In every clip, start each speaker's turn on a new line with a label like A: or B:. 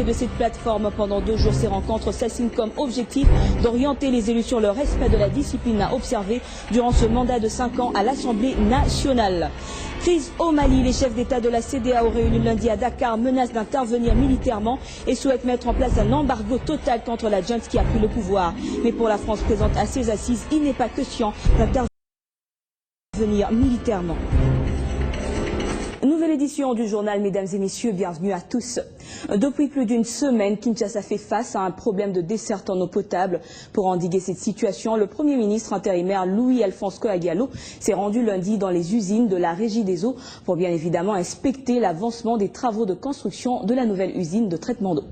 A: députés de cette plateforme pendant 2 jours. Ces rencontres s'assignent comme objectif d'orienter les élus sur le respect de la discipline à observer durant ce mandat de 5 ans à l'Assemblée nationale. Crise au Mali, les chefs d'État de la CEDEAO réunis lundi à Dakar menacent d'intervenir militairement et souhaitent mettre en place un embargo total contre la junte qui a pris le pouvoir. Mais pour la France présente à ses assises, il n'est pas question d'intervenir militairement. Nouvelle édition du journal, mesdames et messieurs, bienvenue à tous. Depuis plus d'une semaine, Kinshasa fait face à un problème de desserte en eau potable. Pour endiguer cette situation, le Premier ministre intérimaire Louis-Alphonse Koagalo s'est rendu lundi dans les usines de la Régie des eaux pour bien évidemment inspecter l'avancement des travaux de construction de la nouvelle usine de traitement d'eau.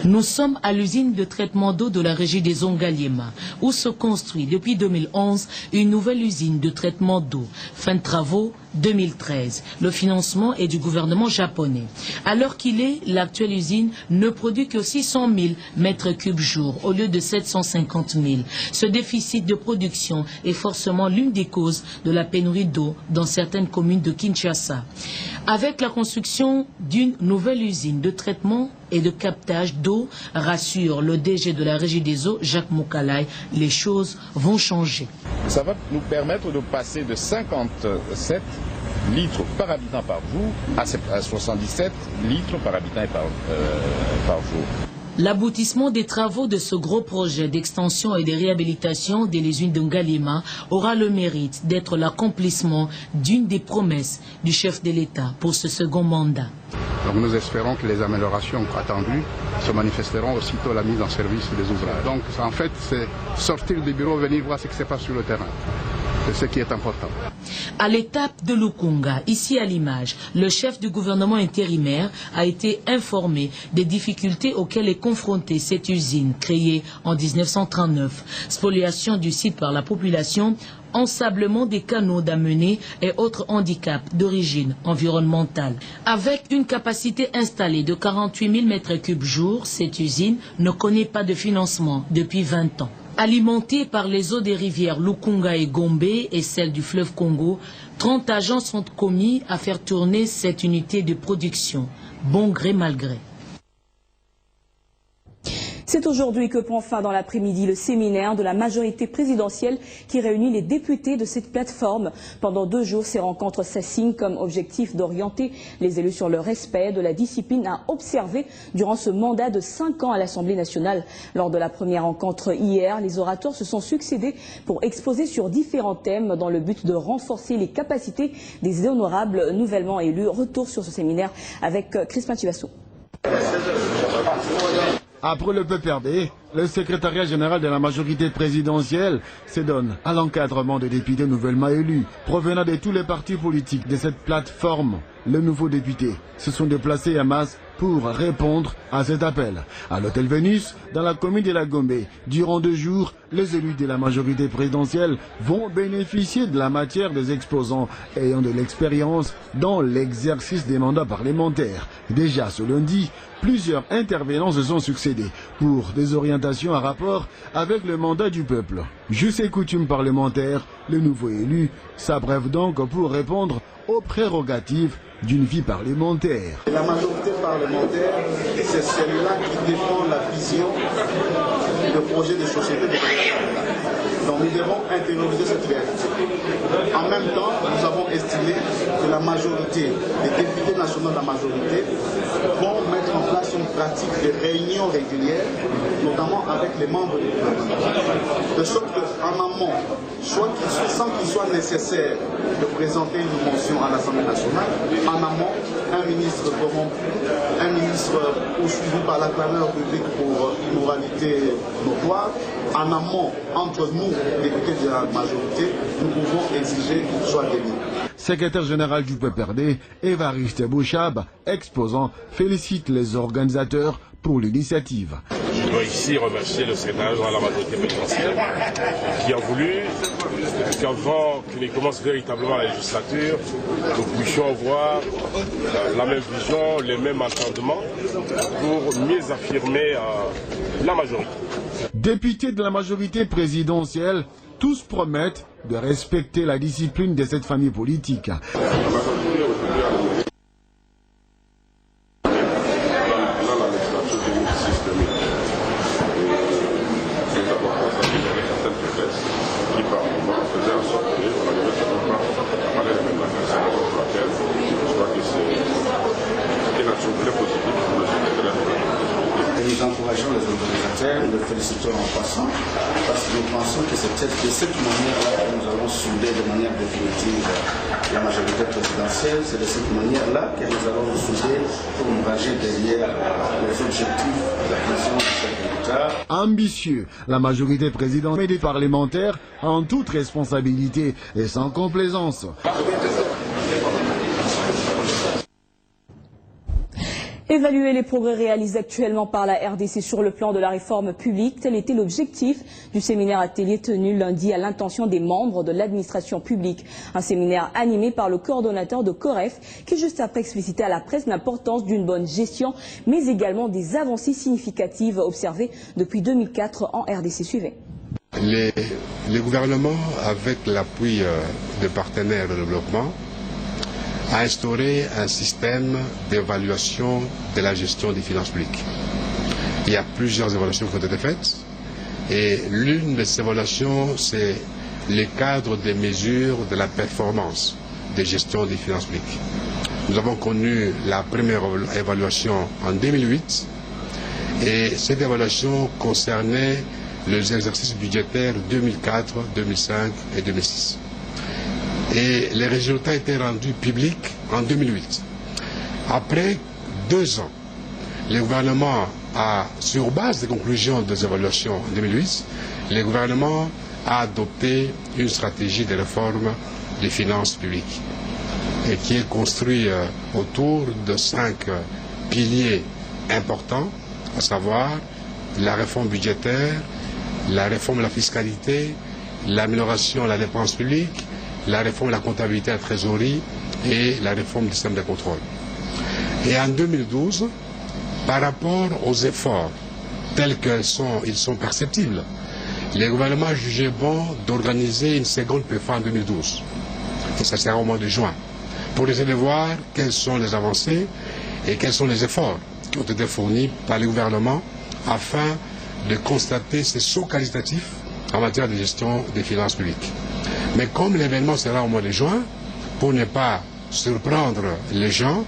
B: Nous sommes à l'usine de traitement d'eau de la Régie des eaux Ngaliema, où se construit depuis 2011 une nouvelle usine de traitement d'eau. Fin de travaux 2013. Le financement est du gouvernement japonais. Alors qu'il est, l'actuelle usine ne produit que 600 000 mètres cubes jour au lieu de 750 000. Ce déficit de production est forcément l'une des causes de la pénurie d'eau dans certaines communes de Kinshasa. Avec la construction d'une nouvelle usine de traitement et de captage d'eau, rassure le DG de la Régie des eaux, Jacques Moukalay, les choses vont changer.
C: Ça va nous permettre de passer de 57 litres par habitant par jour à 77 litres par habitant et par jour.
B: L'aboutissement des travaux de ce gros projet d'extension et de réhabilitation des usines de Ngaliema aura le mérite d'être l'accomplissement d'une des promesses du chef de l'État pour ce second mandat.
D: Donc nous espérons que les améliorations attendues se manifesteront aussitôt à la mise en service des ouvrages. Donc en fait, c'est sortir du bureau, venir voir ce qui se passe sur le terrain. C'est ce qui est important.
B: À l'étape de Lukunga, ici à l'image, le chef du gouvernement intérimaire a été informé des difficultés auxquelles est confrontée cette usine créée en 1939. Spoliation du site par la population, ensablement des canaux d'amener et autres handicaps d'origine environnementale. Avec une capacité installée de 48 000 mètres cubes jour, cette usine ne connaît pas de financement depuis 20 ans. Alimentée par les eaux des rivières Lukunga et Gombe et celles du fleuve Congo, 30 agents sont commis à faire tourner cette unité de production, bon gré mal gré.
A: C'est aujourd'hui que prend fin dans l'après-midi le séminaire de la majorité présidentielle qui réunit les députés de cette plateforme. Pendant 2 jours, ces rencontres s'assignent comme objectif d'orienter les élus sur le respect de la discipline à observer durant ce mandat de 5 ans à l'Assemblée nationale. Lors de la première rencontre hier, les orateurs se sont succédés pour exposer sur différents thèmes dans le but de renforcer les capacités des honorables nouvellement élus. Retour sur ce séminaire avec Crispin Chibasso.
E: Après le PPRD, le secrétariat général de la majorité présidentielle se donne à l'encadrement des députés nouvellement élus, provenant de tous les partis politiques de cette plateforme. Les nouveaux députés se sont déplacés en masse pour répondre à cet appel. À l'hôtel Vénus, dans la commune de la Gombe, durant 2 jours, les élus de la majorité présidentielle vont bénéficier de la matière des exposants ayant de l'expérience dans l'exercice des mandats parlementaires. Déjà ce lundi, plusieurs intervenants se sont succédés pour des orientations en rapport avec le mandat du peuple. Juste et coutumes parlementaires, les nouveaux élus s'abreuvent donc pour répondre aux prérogatives d'une vie parlementaire.
F: La majorité parlementaire, c'est celle-là qui défend la vision, le projet de société de l'État. Donc nous devons intérioriser cette réalité. En même temps, nous avons estimé que la majorité, les députés nationaux de la majorité, vont mettre en place une pratique de réunions régulières, notamment avec les membres du gouvernement. De sorte qu'en amont, sans qu'il soit nécessaire de présenter une motion à l'Assemblée nationale, en amont, un ministre corrompu, un ministre poursuivi par la clameur publique pour immoralité notoire, en amont, entre nous, députés de la majorité, nous pouvons exiger qu'il soit démis.
E: Secrétaire général du PPRD, Évariste Bouchab, exposant, félicite les organisateurs pour l'initiative.
G: Je dois ici remercier le secrétaire général de la majorité présidentielle qui a voulu qu'avant qu'il commence véritablement la législature, nous puissions avoir la même vision, les mêmes entendements pour mieux affirmer la majorité.
E: Députés de la majorité présidentielle, tous promettent de respecter la discipline de cette famille politique.
F: nous encourageons les organisateurs, nous les félicitons en passant, parce que nous pensons que c'est de cette manière-là que nous allons souder de manière définitive la majorité présidentielle. C'est de cette manière-là que nous allons nous souder pour nous ranger derrière les objectifs de la question du chef de l'État.
E: Ambitieux, la majorité présidentielle et des parlementaires en toute responsabilité et sans complaisance.
A: Évaluer les progrès réalisés actuellement par la RDC sur le plan de la réforme publique, tel était l'objectif du séminaire atelier tenu lundi à l'intention des membres de l'administration publique. Un séminaire animé par le coordonnateur de COREF qui juste après explicitait à la presse l'importance d'une bonne gestion, mais également des avancées significatives observées depuis 2004 en RDC. Suivez.
H: Les gouvernements, avec l'appui de partenaires de développement, a instauré un système d'évaluation de la gestion des finances publiques. Il y a plusieurs évaluations qui ont été faites et l'une de ces évaluations, c'est le cadre des mesures de la performance de gestion des finances publiques. Nous avons connu la première évaluation en 2008 et cette évaluation concernait les exercices budgétaires 2004, 2005 et 2006. Et les résultats étaient rendus publics en 2008. Après 2 ans, le gouvernement a, sur base des conclusions des évaluations en 2008, le gouvernement a adopté une stratégie de réforme des finances publiques et qui est construite autour de 5 piliers importants, à savoir la réforme budgétaire, la réforme de la fiscalité, l'amélioration de la dépense publique, la réforme de la comptabilité à la trésorerie et la réforme du système de contrôle. Et en 2012, par rapport aux efforts tels qu'ils sont perceptibles, le gouvernement a jugé bon d'organiser une seconde PFA en 2012. Et ça sera au mois de juin, pour essayer de voir quelles sont les avancées et quels sont les efforts qui ont été fournis par le gouvernement afin de constater ces sauts qualitatifs en matière de gestion des finances publiques. Mais comme l'événement sera au mois de juin, pour ne pas surprendre les gens,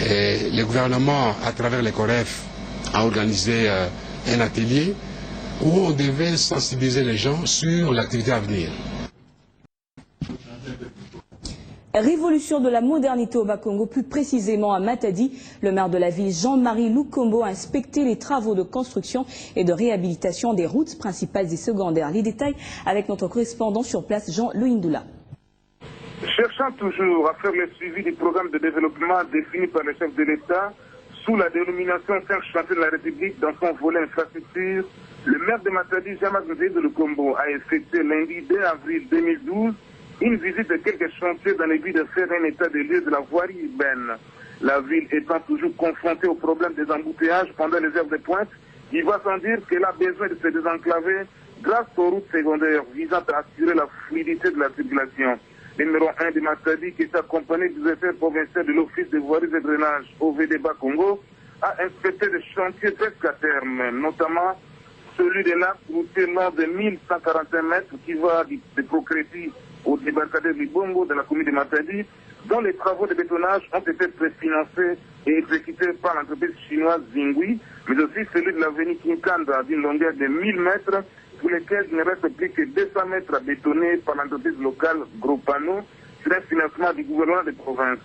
H: le gouvernement, à travers les COREF, a organisé un atelier où on devait sensibiliser les gens sur l'activité à venir.
A: Révolution de la modernité au Bas-Congo, plus précisément à Matadi. Le maire de la ville, Jean-Marie Lukombo, a inspecté les travaux de construction et de réhabilitation des routes principales et secondaires. Les détails avec notre correspondant sur place, Jean Louindoula.
I: Cherchant toujours à faire le suivi du programme de développement défini par le chef de l'État, sous la dénomination 5 chantiers de la République dans son volet infrastructure, le maire de Matadi, Jean-Marie Lukombo, a effectué lundi 2 avril 2012 une visite de quelques chantiers dans le but de faire un état des lieux de la voirie urbaine. La ville étant toujours confrontée au problème des embouteillages pendant les heures de pointe, il va sans dire qu'elle a besoin de se désenclaver grâce aux routes secondaires visant à assurer la fluidité de la circulation. Le numéro 1 de Matadi, qui est accompagné du directeur provincial de l'Office de voiries et drainage OVD Bas-Congo, a inspecté des chantiers presque à terme, notamment celui de l'axe routier long de 1141 mètres qui va de Procréti au débarcadère du Bongo de la commune de Matadi, dont les travaux de bétonnage ont été préfinancés et exécutés par l'entreprise chinoise Zingui, mais aussi celui de l'avenue Kinkanda d'une longueur de 1000 mètres, pour lesquels il ne reste plus que 200 mètres à bétonner par l'entreprise locale Gropano sur un financement du gouvernement de province.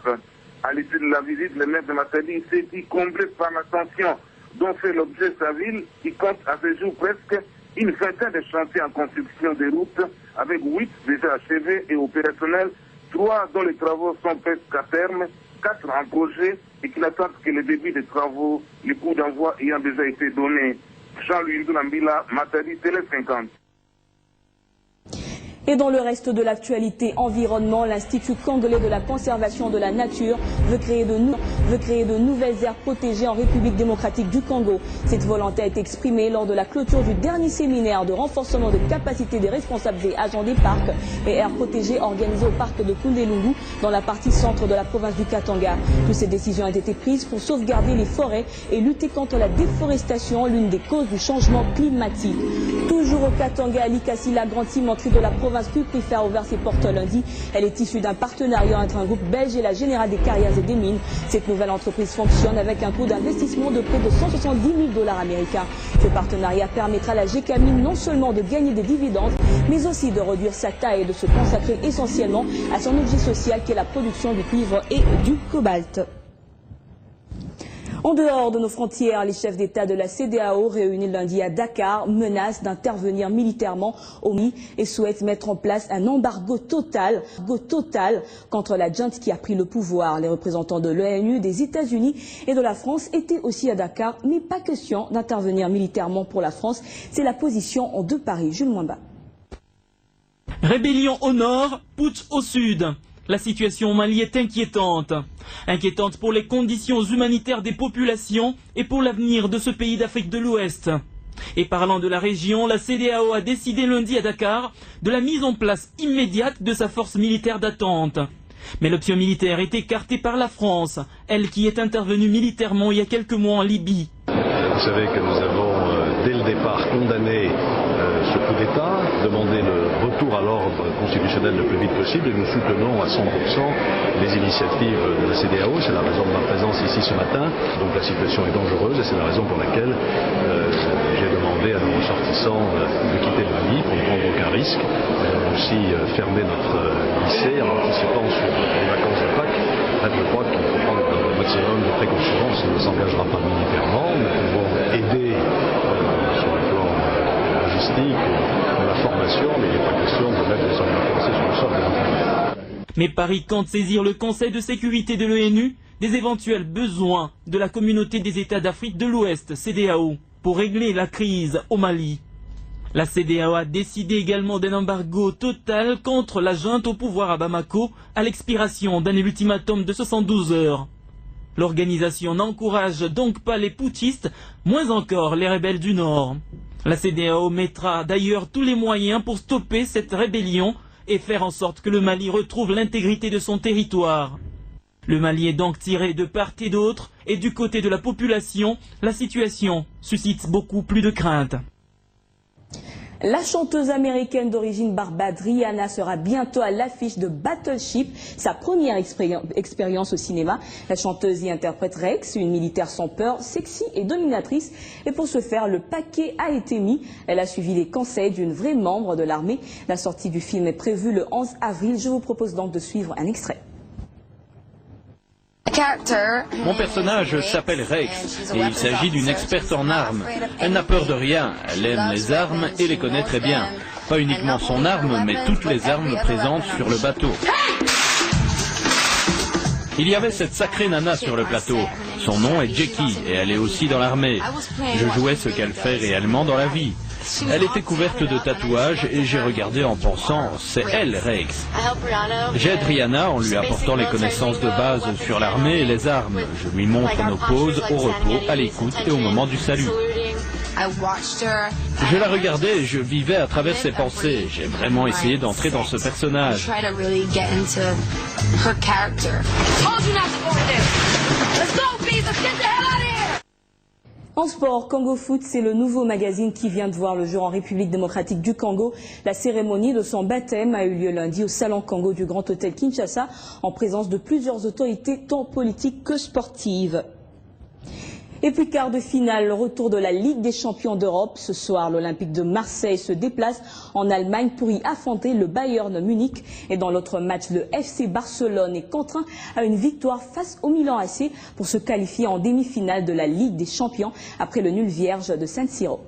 I: À l'issue de la visite, le maire de Matadi s'est dit comblé par l'attention dont fait l'objet sa ville, qui compte à ce jour presque une vingtaine de chantiers en construction des routes, avec 8 déjà achevés et opérationnels, 3 dont les travaux sont presque à terme, 4 en projet et qui n'attendent que le début des travaux, les coûts d'envoi ayant déjà été donnés. Jean-Louis Ndouambila, Matadi, Télé 50.
A: Et dans le reste de l'actualité environnement, l'Institut congolais de la conservation de la nature veut créer de nouvelles aires protégées en République démocratique du Congo. Cette volonté a été exprimée lors de la clôture du dernier séminaire de renforcement de capacité des responsables des agents des parcs et aires protégées organisé au parc de Koundelungu dans la partie centre de la province du Katanga. Toutes ces décisions ont été prises pour sauvegarder les forêts et lutter contre la déforestation, l'une des causes du changement climatique. Toujours au Katanga, à Likasi, la grande cimenterie de la province Province Cube préfère a ouvert ses portes lundi. Elle est issue d'un partenariat entre un groupe belge et la Générale des Carrières et des Mines. Cette nouvelle entreprise fonctionne avec un coût d'investissement de près de 170 000 $ américains. Ce partenariat permettra à la GECAMINE non seulement de gagner des dividendes, mais aussi de réduire sa taille et de se consacrer essentiellement à son objet social qui est la production du cuivre et du cobalt. En dehors de nos frontières, les chefs d'État de la CEDEAO réunis lundi à Dakar menacent d'intervenir militairement au Mali et souhaitent mettre en place un embargo total contre la junte qui a pris le pouvoir. Les représentants de l'ONU, des États-Unis et de la France étaient aussi à Dakar, mais pas question d'intervenir militairement pour la France. C'est la position de Paris. Jules Mwamba.
J: Rébellion au nord, putsch au sud. La situation au Mali est inquiétante. Inquiétante pour les conditions humanitaires des populations et pour l'avenir de ce pays d'Afrique de l'Ouest. Et parlant de la région, la CEDEAO a décidé lundi à Dakar de la mise en place immédiate de sa force militaire d'attente. Mais l'option militaire est écartée par la France, elle qui est intervenue militairement il y a quelques mois en Libye.
K: Vous savez que nous avons dès le départ condamné ce coup d'État, demandé le retour à l'ordre constitutionnel le plus vite possible et nous soutenons à 100% les initiatives de la CEDEAO. C'est la raison de ma présence ici ce matin. Donc la situation est dangereuse et c'est la raison pour laquelle j'ai demandé à nos ressortissants de quitter le Mali pour ne prendre aucun risque. Nous avons aussi fermé notre lycée en anticipant sur les vacances de Pâques. Je crois qu'il faut prendre un maximum de précautions. Ça ne s'engagera pas militairement. Nous pouvons aider sur le plan logistique, de la formation, mais il n'est pas question de mettre des soldats français sur le sol de l'enfant.
J: Mais Paris compte saisir le Conseil de sécurité de l'ONU des éventuels besoins de la communauté des États d'Afrique de l'Ouest, CEDEAO, pour régler la crise au Mali. La CEDEAO a décidé également d'un embargo total contre la junte au pouvoir à Bamako à l'expiration d'un ultimatum de 72 heures. L'organisation n'encourage donc pas les putschistes, moins encore les rebelles du Nord. La CEDEAO mettra d'ailleurs tous les moyens pour stopper cette rébellion et faire en sorte que le Mali retrouve l'intégrité de son territoire. Le Mali est donc tiré de part et d'autre, et du côté de la population, la situation suscite beaucoup plus de craintes.
A: La chanteuse américaine d'origine barbade Rihanna sera bientôt à l'affiche de Battleship, sa première expérience au cinéma. La chanteuse y interprète Rex, une militaire sans peur, sexy et dominatrice. Et pour ce faire, le paquet a été mis. Elle a suivi les conseils d'une vraie membre de l'armée. La sortie du film est prévue le 11 avril. Je vous propose donc de suivre un extrait.
L: Mon personnage s'appelle Rex et il s'agit d'une experte en armes. Elle n'a peur de rien, elle aime les armes et les connaît très bien. Pas uniquement son arme, mais toutes les armes présentes sur le bateau. Il y avait cette sacrée nana sur le plateau. Son nom est Jackie et elle est aussi dans l'armée. Je jouais ce qu'elle fait réellement dans la vie. Elle était couverte de tatouages et j'ai regardé en pensant, c'est elle, Rex. J'aide Rihanna en lui apportant les connaissances de base sur l'armée et les armes. Je lui montre nos poses au repos, à l'écoute et au moment du salut. Je la regardais et je vivais à travers ses pensées. J'ai vraiment essayé d'entrer dans ce personnage.
A: En sport, Congo Foot, c'est le nouveau magazine qui vient de voir le jour en République démocratique du Congo. La cérémonie de son baptême a eu lieu lundi au Salon Congo du Grand Hôtel Kinshasa, en présence de plusieurs autorités tant politiques que sportives. Et puis quart de finale, le retour de la Ligue des champions d'Europe. Ce soir, l'Olympique de Marseille se déplace en Allemagne pour y affronter le Bayern Munich. Et dans l'autre match, le FC Barcelone est contraint à une victoire face au Milan AC pour se qualifier en demi-finale de la Ligue des champions après le nul vierge de San Siro.